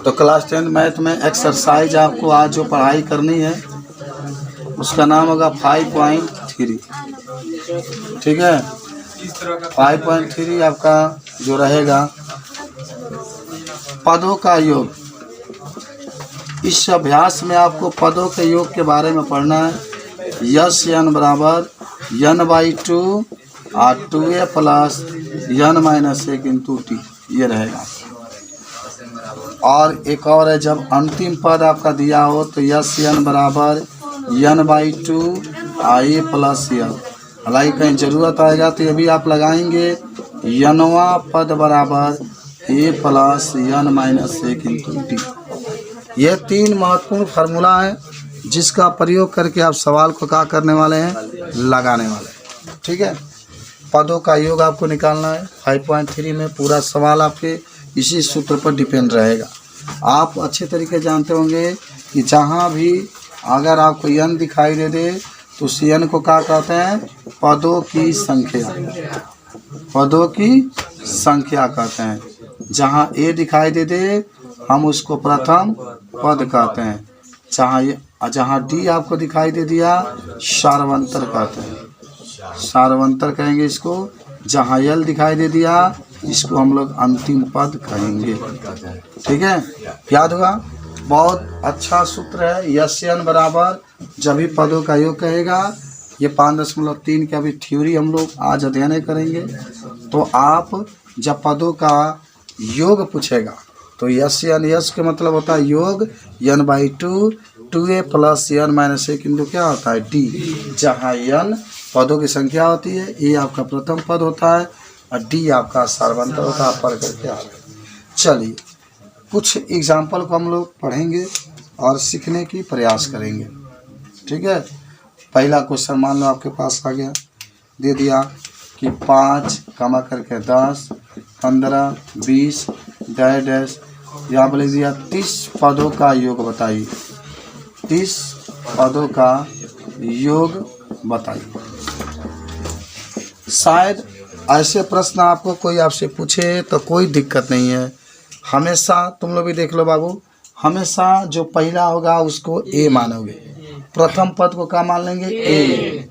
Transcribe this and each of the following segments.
तो class 10 math में exercise आपको आज जो पढ़ाई करनी है उसका नाम होगा 5.3। ठीक है, 5.3 आपका जो रहेगा पदों का योग। इस अभ्यास में आपको पदों के योग के बारे में पढ़ना है। यस n बराबर n/2 और 2a plus n-1 into T, ये रहेगा। और एक और है, जब अंतिम पद आपका दिया हो तो यस n बराबर n/2 a प्लस n। हालांकि कहीं ज़रूरत आएगा तो ये भी आप लगाएंगे n वां पद बराबर a plus n-1 into T. ये 3 महत्वपूर्ण फार्मूला है जिसका प्रयोग करके आप सवाल को क्या करने वाले हैं, लगाने वाले हैं। ठीक है, पदों का योग आपको निकालना है। 5.3 में पूरा सवाल आपके इसी सूत्र पर डिपेंड रहेगा। आप अच्छे तरीके जानते होंगे कि जहाँ भी अगर आपको n दिखाई दे दे तो उस n को क्या कहते हैं, पदों की संख्या, पदों की संख्या कहते हैं। जहाँ a दिखाई दे दे हम उसको प्रथम पद कहते हैं। जहाँ डी आपको दिखाई दे दिया सार्वंतर कहते हैं, सार्वंतर कहेंगे इसको। जहाँ यल दिखाई दे दिया इसको हम लोग अंतिम पद कहेंगे। ठीक है, याद होगा। बहुत अच्छा सूत्र है। यस n बराबर जब भी पदों का योग कहेगा, ये 5.3 की अभी थ्योरी हम लोग आज अध्ययन करेंगे। तो आप जब पदों का योग पूछेगा तो यस n, यस के मतलब होता है योग, n/2 2a plus n-1 into क्या होता है डी। जहाँ n पदों की संख्या होती है, ए आपका प्रथम पद होता है और डी आपका सार्वंतर होता है। पढ़ करके आ गए। चलिए कुछ एग्जाम्पल को हम लोग पढ़ेंगे और सीखने की प्रयास करेंगे। ठीक है, पहला क्वेश्चन मान लो आपके पास आ गया, दे दिया कि 5 कमा करके 10 15 20 डैश डैश, यहाँ पर लिख दिया 30 पदों का योग बताइए। 30 पदों का योग बताइए। शायद ऐसे प्रश्न आपको कोई आपसे पूछे तो कोई दिक्कत नहीं है। हमेशा तुम लोग भी देख लो बाबू, हमेशा जो पहला होगा उसको ए मानोगे, प्रथम पद को क्या मान लेंगे ए,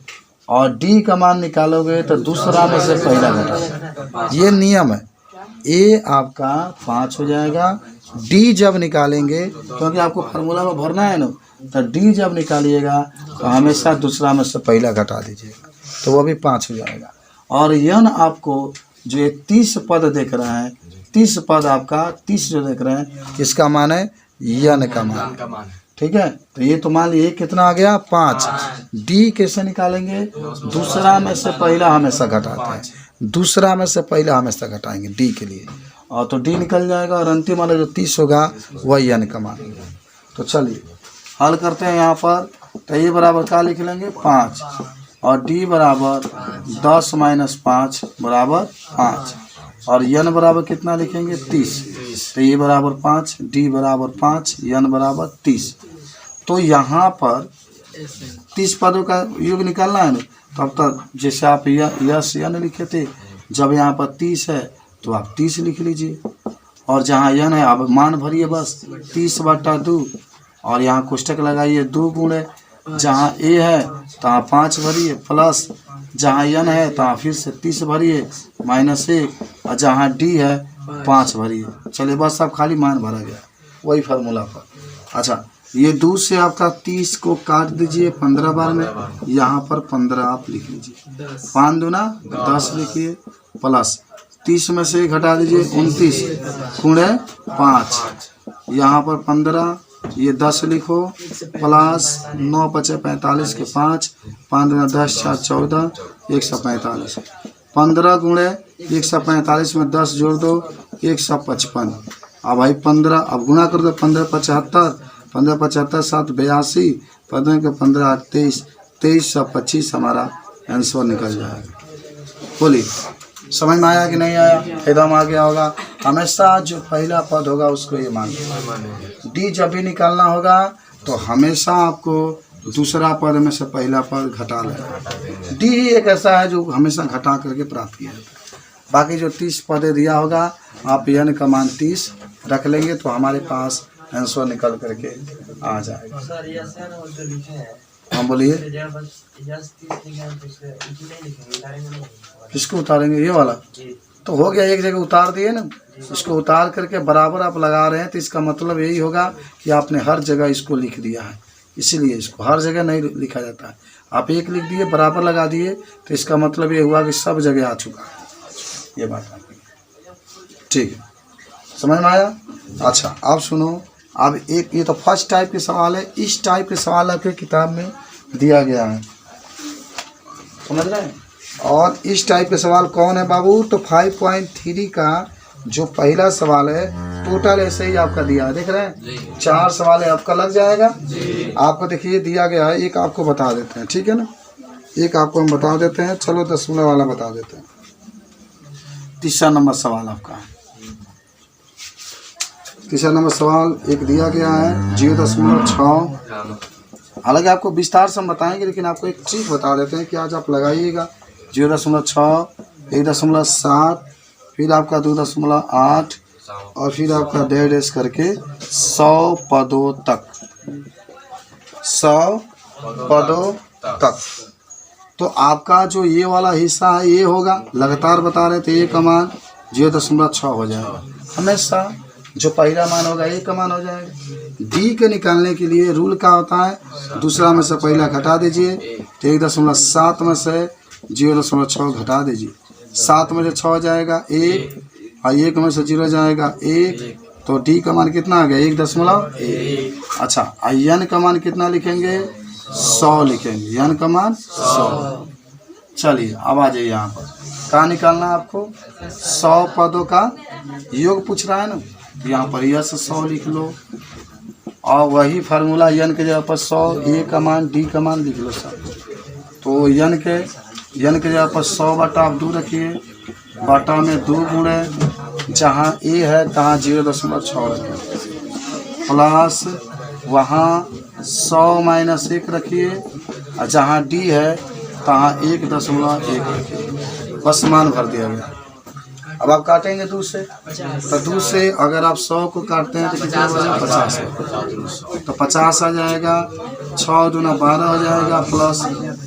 और डी का मान निकालोगे तो दूसरा में से पहला घटा। ये नियम है। ए आपका 5 हो जाएगा, डी जब निकालेंगे, क्योंकि आपको फार्मूला में भरना है ना, तो डी जब निकालिएगा तो हमेशा दूसरा में से पहला घटा दीजिएगा, तो वो भी 5 हो जाएगा। और यन आपको जो ये 30 पद देख रहे हैं, 30 पद आपका 30 जो देख रहे हैं, इसका मान है यन का मान। ठीक है, तो ये तो मान लीजिए कितना आ गया 5। डी कैसे निकालेंगे, दूसरा में से पहला हमेशा घटाते हैं, दूसरा में से पहला हमेशा घटाएंगे डी के लिए, और तो डी निकल जाएगा और अंतिम वाला जो 30 होगा वह यन का मान। तो चलिए हल करते हैं। यहाँ पर तो ये बराबर क्या लिख लेंगे 5 और डी बराबर 10 - 5 बराबर 5, और यन बराबर कितना लिखेंगे 30। तो ये बराबर 5, डी बराबर 5, यन बराबर 30। तो यहाँ पर 30 पदों का योग निकालना है ना, तब तक जैसे आप यस यन लिखे थे, जब यहाँ पर 30 है तो आप 30 लिख लीजिए, और जहाँ यन है आप मान भरिए बस 30/2, और यहाँ कोष्टक लगाइए 2 गुणे, जहाँ ए है तो आप 5 भरिए, प्लस जहाँ यन है तो आप फिर से 30 भरिए -1, और जहाँ डी है 5 भरिए। चलिए बस आप खाली मान भरा गया वही फार्मूला पर। अच्छा, ये 2 से आपका 30 को काट दीजिए 15 बार में, यहाँ पर 15 आप लिख लीजिए, 5 दूना 10 लिखिए, प्लस 30 में से घटा दीजिए 29 गुणे 5, यहाँ पर 15, ये 10 लिखो, प्लस 9 × 5 = 45 के 5, 5 दूना 10 4 14 145, 15 गुणे 145 में 10 जोड़ दो 155। अब भाई 15 अब गुणा कर दो, 15 × 75, 15 × 75 7 82, 15 के 15 8 23, 2325 हमारा आंसर निकल जाएगा। बोलिए समझ में आया कि नहीं आया, एकदम आ गया होगा। हमेशा जो पहला पद होगा उसको ये मान लो। डी जब भी निकालना होगा तो हमेशा आपको दूसरा पद में से पहला पद घटा लेना। डी एक ऐसा है जो हमेशा घटा करके प्राप्त किया जाता है। बाकी जो 30 पद दिया होगा आप यन का मान 30 रख लेंगे तो हमारे पास आंसर निकल करके आ जाएगा। सर ये सर वो जो लिखे हैं हाँ बोलिए, किसको उतारेंगे? ये वाला तो हो गया, एक जगह उतार दिए ना, इसको उतार करके बराबर आप लगा रहे हैं तो इसका मतलब यही होगा कि आपने हर जगह इसको लिख दिया है। इसीलिए इसको हर जगह नहीं लिखा जाता है। आप एक लिख दिए, बराबर लगा दिए तो इसका मतलब ये हुआ कि सब जगह आ चुका है। ये बात आपकी ठीक है, समझ में आया? अच्छा आप सुनो, अब एक ये तो फर्स्ट टाइप के सवाल है। इस टाइप के सवाल आपके किताब में दिया गया है, समझ रहे हैं? और इस टाइप के सवाल कौन है बाबू? तो 5.3 का जो पहला सवाल है टोटल ऐसे ही आपका दिया है, देख रहे हैं? 4 सवाल है, आपका लग जाएगा। आपको देखिए दिया गया है, एक आपको बता देते हैं, ठीक है ना? एक आपको हम बता देते हैं, चलो 10 वाला बता देते हैं। तीसरा नंबर सवाल आपका है। तीसरा नंबर सवाल एक दिया गया है 0.6। हालांकि आपको विस्तार से हम बताएंगे, लेकिन आपको एक ट्रिक बता देते हैं कि आज आप लगाइएगा 0.6, 1.7, फिर आपका 2.8 और फिर आपका डेढ़ करके 100 पदों तक, 100 पदों तक। तो आपका जो ये वाला हिस्सा है ये होगा, लगातार बता रहे थे, ये का मान 0.6 हो जाएगा। हमेशा जो पहला मान होगा ये का मान हो जाएगा। डी के निकालने के लिए रूल क्या होता है? दूसरा में से पहला घटा दीजिए, तो 1.7 में से 0.6 घटा दीजिए। 7 में से 6 जाएगा 1, और 1 में से 0 जाएगा 1, तो डी का मान कितना आ गया? 1.1। अच्छा, एन का मान कितना लिखेंगे? 100 लिखेंगे, एन का मान 100। चलिए अब आ जाइए यहाँ पर, कहाँ निकालना है आपको? 100 पदों का योग पूछ रहा है ना, यहाँ पर यस 100 लिख लो, और वही फार्मूला एन के जगह पर 100, ए का मान डी का मान लिख लो सब। तो एन के जगह पर 100/2 रखिए, बटा में 2 गुणे जहाँ ए है तहाँ 0.6 रखिए, प्लस वहाँ 100 - 1 रखिए, और जहाँ डी है तहाँ 1.1 रखिए। बस मान भर दिया गया। अब आप काटेंगे 2 से, तो 2 से अगर आप 100 को काटते हैं तो कितना बचा? 50। तो 50 आ जाएगा, 6 दूना 12 हो जाएगा, प्लस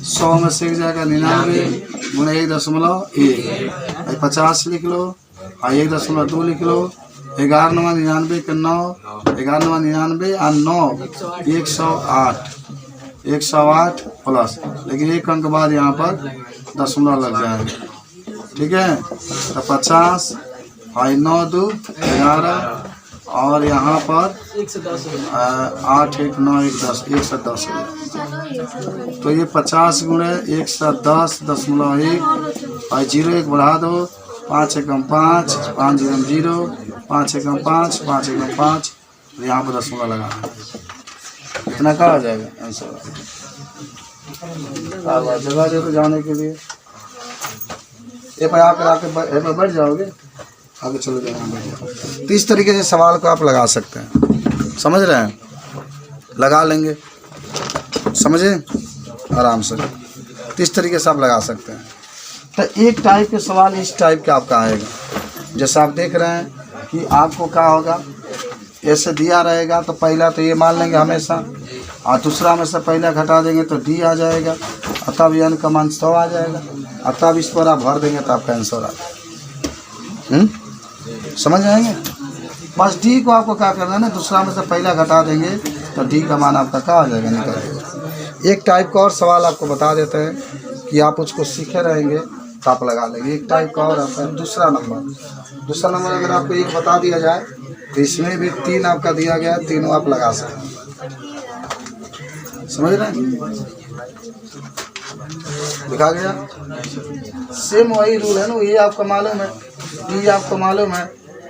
100 में से जाएगा 99 गुना 1.1, 50 लिख लो, और 1.2 लिख लो, 11 9 99 के 9, 11 9 99 और 9 108 प्लस, लेकिन एक अंक बाद यहाँ पर दशमलव लग जाएगा, ठीक है? तो 50 और 9 2 11, और यहाँ पर 8 1 9 1 10, 110 हो जाएगा। तो ये 50 गुणे 110.1, और 0 1 बढ़ा दो, 5 एकम 5, 5 0 0, 5 एकम 5, 5 एकम 5, यहाँ पर दशमलव लगाना है। इतना कहा जाएगा आंसर जगह जगह जाने के लिए। ये पर आकर आके बैठ जाओगे, आगे चलो जाओगे। तो इस तरीके से सवाल को आप लगा सकते हैं, समझ रहे हैं? लगा लेंगे, समझे आराम से। तो इस तरीके से आप लगा सकते हैं। तो एक टाइप के सवाल इस टाइप का आपका आएगा, जैसा आप देख रहे हैं कि आपको क्या होगा, ऐसे दिया रहेगा तो पहला तो ये मान लेंगे हमेशा, और दूसरा में से पहला घटा देंगे तो डी आ जाएगा, और तब एन का मान 100 आ जाएगा, और तब इस पर आप भर देंगे तो आपका आंसर आ जाएगा। समझ आएंगे? बस डी को आपको क्या करना है ना, दूसरा में से पहला घटा देंगे तो डी का मान आपका क्या आ जाएगा? निकल जाएगा। एक टाइप का और सवाल आपको बता देते हैं कि आप उसको सीखे रहेंगे तो आप लगा लेंगे। एक टाइप का और आता है दूसरा नंबर अगर आपको एक बता दिया जाए तो इसमें भी 3 आपका दिया गया है, तीनों आप लगा सकते हैं। समझ रहे हैं? लिखा गया सेम वही रूल है ना, ये आपको मालूम है, ये आपको मालूम है,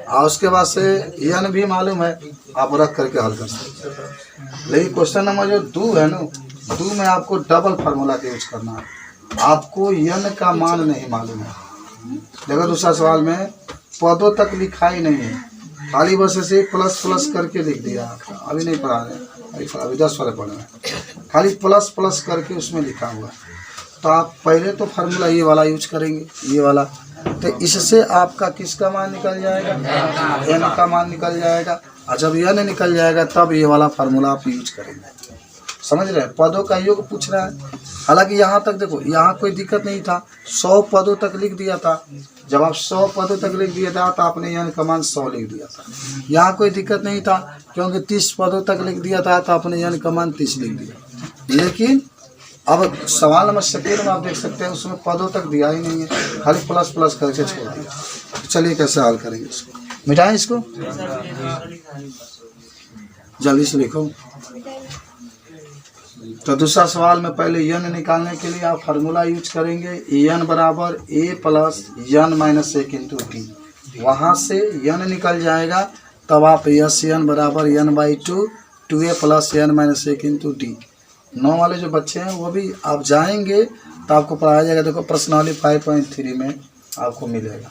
और उसके बाद से एन भी मालूम है, आप रख करके हल कर सकते हैं। लेकिन क्वेश्चन नंबर जो 2 है ना, 2 में आपको डबल फार्मूला का यूज करना है। आपको एन का मान नहीं मालूम है। देखो दूसरा सवाल में पदों तक लिखा ही नहीं है, खाली बस ऐसे प्लस करके लिख दिया। अभी नहीं पढ़ा रहे, अभी 10 वाले पढ़े हैं, खाली प्लस करके उसमें लिखा हुआ है। तो आप पहले तो फार्मूला ये वाला यूज करेंगे, ये वाला तो इससे आपका किसका मान निकल जाएगा, n का मान निकल जाएगा। और जब n निकल जाएगा तब ये वाला फार्मूला आप यूज करेंगे। समझ रहे हैं, पदों का योग पूछ रहा है। हालांकि यहाँ तक देखो, यहाँ कोई दिक्कत नहीं था, 100 पदों तक लिख दिया था। जब आप 100 पदों तक लिख दिया था तो आपने n का मान 100 लिख दिया था। यहाँ कोई दिक्कत नहीं था, क्योंकि 30 पदों तक लिख दिया था तो आपने n का मान 30 लिख दिया। लेकिन अब सवाल नंबर 2 में आप देख सकते हैं, उसमें पदों तक दिया ही नहीं है, खाली प्लस प्लस करके छोड़ दिया। चलिए कैसे हल करेंगे इसको, मिटाएं इसको, जल्दी से लिखो। तो दूसरा सवाल में पहले n निकालने के लिए आप फार्मूला यूज करेंगे, n बराबर a plus n minus 1 into T. वहाँ से n निकल जाएगा तब आप यस n बराबर n/2 2a plus n minus 1 into T. 9 वाले जो बच्चे हैं वो भी आप जाएंगे तो आपको पढ़ाया जाएगा। देखो प्रश्नावली 5.3 में आपको मिलेगा,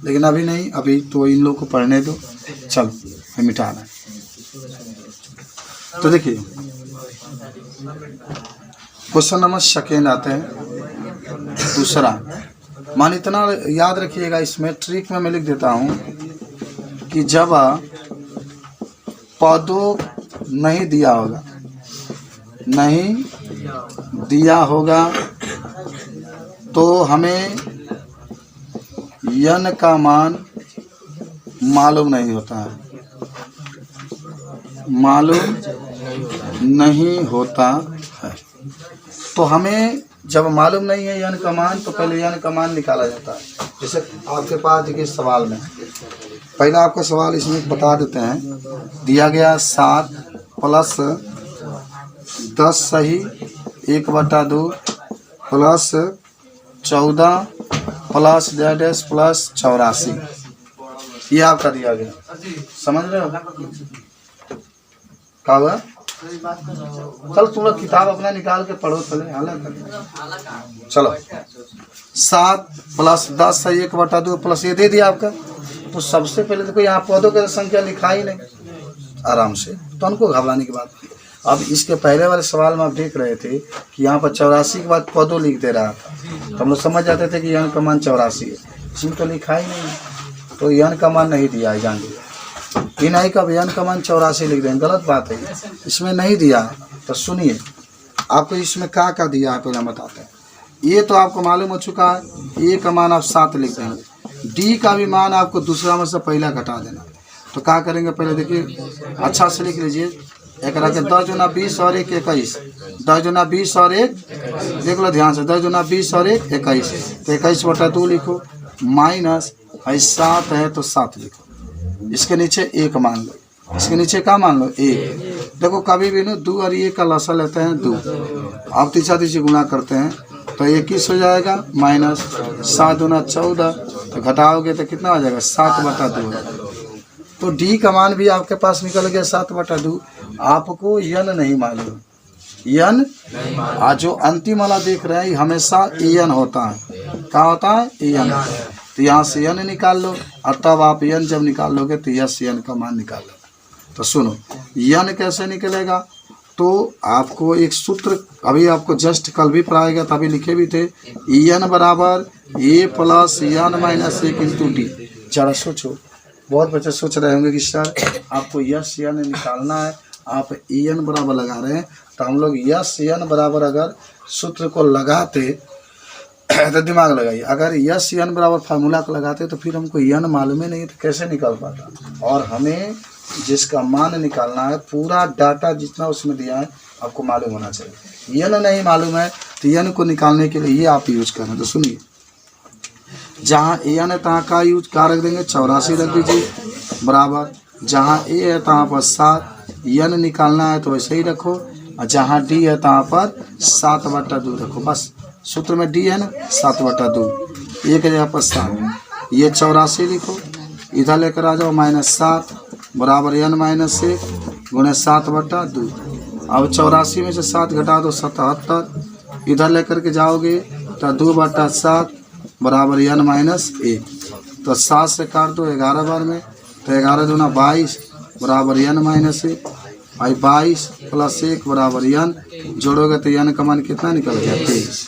लेकिन अभी नहीं, अभी तो इन लोगों को पढ़ने दो। चलो मिटाना है। तो देखिए क्वेश्चन नंबर 2 आते हैं। दूसरा मान इतना याद रखिएगा, इसमें ट्रिक में मैं लिख देता हूँ कि जब पदों नहीं दिया होगा, नहीं दिया होगा तो हमें n का मान मालूम नहीं होता है, मालूम नहीं होता है। तो हमें जब मालूम नहीं है n का मान, तो पहले n का मान निकाला जाता है। जैसे आपके पास देखिए सवाल में पहला आपका सवाल इसमें बता देते हैं, दिया गया 7 प्लस 10 सही 1/2 प्लस 14 प्लस डैश प्लस 84, ये आपका दिया गया। समझ रहे हो क्या हुआ? चलो तुम लोग किताब अपना निकाल के पढ़ो, चले चलो 7 प्लस 10 है 1/2 प्लस ये दे दिया आपका। तो सबसे पहले देखो यहाँ पदों की संख्या लिखा ही नहीं, आराम से, तो उनको घबराने की बात नहीं। अब इसके पहले वाले सवाल में आप देख रहे थे कि यहाँ पर 84 के बाद पदों लिख दे रहा था, तो हम लोग समझ जाते थे कि n का मान 84 है। इसमें तो लिखा ही नहीं, तो n का मान नहीं दिया है, जान लिया। ये नहीं कब n का मान 84 लिख दें, गलत बात है, इसमें नहीं दिया। तो सुनिए आपको इसमें क्या दिया है पहले बताते हैं। ये तो आपको मालूम हो चुका है, a का मान आप 7 लिख देंगे, d का भी मान आपको दूसरा में से पहला घटा देना। तो क्या करेंगे, पहले देखिए अच्छा से लिख लीजिए, एक रखे 10 दूना 20 और 1 21, 10 दूना 20 और 1, देख लो ध्यान से, 10 दूना 20 और 1 21, तो 21/2 लिखो, माइनस 7 है तो 7 लिखो, इसके नीचे 1 मान लो, इसके नीचे क्या मान लो 1। देखो कभी भी ना 2 और 1 का लसा लेते हैं 2, आप तीसरा गुना करते हैं तो 21 हो जाएगा, माइनस 7 दूना 14, तो घटाओगे तो कितना हो जाएगा 7/2। तो डी का मान भी आपके पास निकल गया 7/2। आपको n नहीं मालूम, n जो अंतिम वाला देख रहे हैं हमेशा an होता है। क्या होता है? an। तो यहाँ से n निकाल लो और तब आप n जब निकाल लोगे तो यस n का मान निकाल लो। तो सुनो n कैसे निकलेगा, तो आपको एक सूत्र अभी आपको जस्ट कल भी पढ़ाएगा, तभी लिखे भी थे, n बराबर a plus n minus 1 into D. जरा सोचो, बहुत बच्चे सोच रहे होंगे कि सर आपको यस n निकालना है, आप n बराबर लगा रहे हैं। तो हम लोग यस n बराबर अगर सूत्र को लगाते तो दिमाग लगाइए, अगर यस n बराबर फार्मूला को लगाते तो फिर हमको n मालूम ही नहीं तो कैसे निकल पाता। और हमें जिसका मान निकालना है पूरा डाटा जितना उसमें दिया है आपको मालूम होना चाहिए। n नहीं मालूम है तो n को निकालने के लिए ये आप यूज करें। तो सुनिए, जहाँ n है तहाँ का यूज का रख देंगे 84 रख दीजिए, बराबर जहाँ a है तहाँ पर 7, n निकालना है तो वैसे ही रखो, और जहाँ d है तहाँ पर 7/2 रखो। बस सूत्र में d है ना 7/2, एक जगह पर 7, ये 84 लिखो, इधर लेकर आ जाओ -7 बराबर n माइनस 1 गुणे 7/2। अब 84 में से 7 घटा दो 77, इधर लेकर के जाओगे तो 2/7 बराबर n माइनस 1, तो 7 से काट दो 11 बार में, तो 11 दूना 22 बराबर n माइनस 1, भाई 22 प्लस 1 बराबर n, जोड़ोगे तो n का मान कितना निकल गया 23।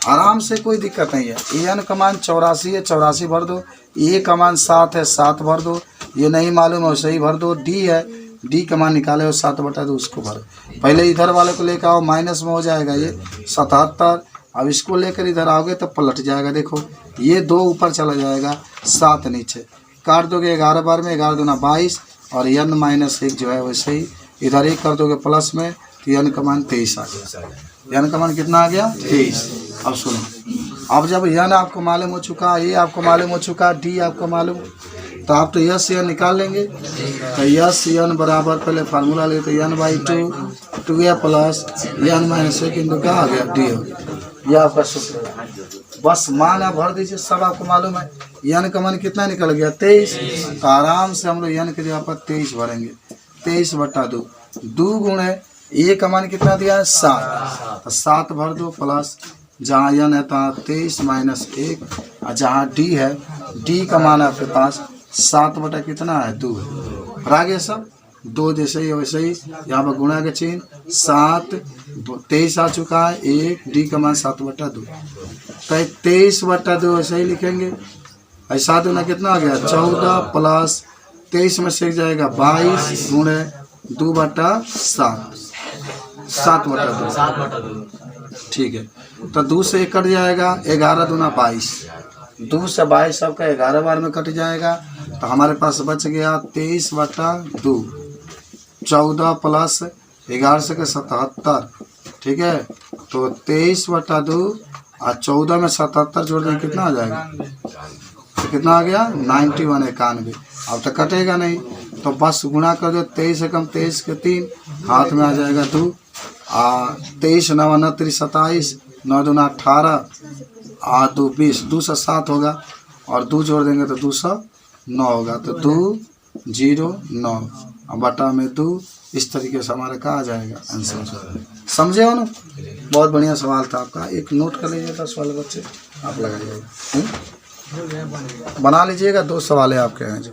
आराम से, कोई दिक्कत नहीं है। एन का मान 84 है, 84 भर दो। ए का मान 7 है, 7 भर दो। ये नहीं मालूम है वैसे ही भर दो। डी है, डी का मान निकाले हो 7/2 उसको भरो। पहले इधर वाले को लेकर आओ, माइनस में हो जाएगा ये 77। अब इसको लेकर इधर आओगे तो पलट जाएगा। देखो ये 2 ऊपर चला जाएगा, 7 नीचे। काट दोगे 11 बार में, 11 दूना 22 और n-1 जो है वैसे ही इधर 1 कर दोगे प्लस में तो n का मान 23 आ गया। n का मान कितना आ गया? 23। अब सुनो, अब जब n आपको मालूम हो चुका, a आपको मालूम हो चुका, d आपको मालूम, तो आप तो यस n निकाल लेंगे। तो यस n बराबर पहले फार्मूला ले तो n/2 2a plus n-1 into क्या आ गया? d हो गया। यह आपका सूत्र है। बस मान आप भर दीजिए, सब आपको मालूम है। n का मान कितना निकल गया? 23। तो आराम से हम लोग n के जगह पर 23 भरेंगे। 23/2 2 गुणे a का मान कितना दिया है? 7। तो 7 भर दो प्लस जहाँ n है तहाँ 23 माइनस 1 और जहाँ d है, d का मान आपके पास 7 कितना है? 2 है। आ गया सब 2 जैसे ही वैसे ही यहाँ पर गुणा के चिन्ह 7 23 आ चुका है। 1 d का मान 7/2 तो 23/2 ऐसे ही लिखेंगे। ऐसा दूना कितना आ गया? 14 प्लस 23 में से जाएगा 22 गुणे 2/7 7/2। ठीक है, तो 2 से 1 कट जाएगा, 11 दूना 22, 2 से 22 सबका 11 बार में कट जाएगा। तो हमारे पास बच गया 23/2। 14 प्लस 11 से 77। ठीक है, तो 23/2 और 14 में 77 जोड़ दें कितना आ जाएगा? तो कितना आ गया? 91 91। अब तो कटेगा नहीं, तो बस गुणा कर दो। 23 से कम 23 के 3 हाथ में आ जाएगा 2। 23 9 29 27 9 दूना 18 और 2 20 2 से 7 होगा और 2 जोड़ देंगे तो 2 से 9 होगा। तो 2 0 9 बटा में 2। इस तरीके से हमारा क्या आ जाएगा? आंसर। समझे हो ना? बहुत बढ़िया सवाल था आपका। एक नोट कर लीजिए 10 वाले बच्चे, आप लगाइएगा, बना लीजिएगा। 2 सवाल है आपके हैं जो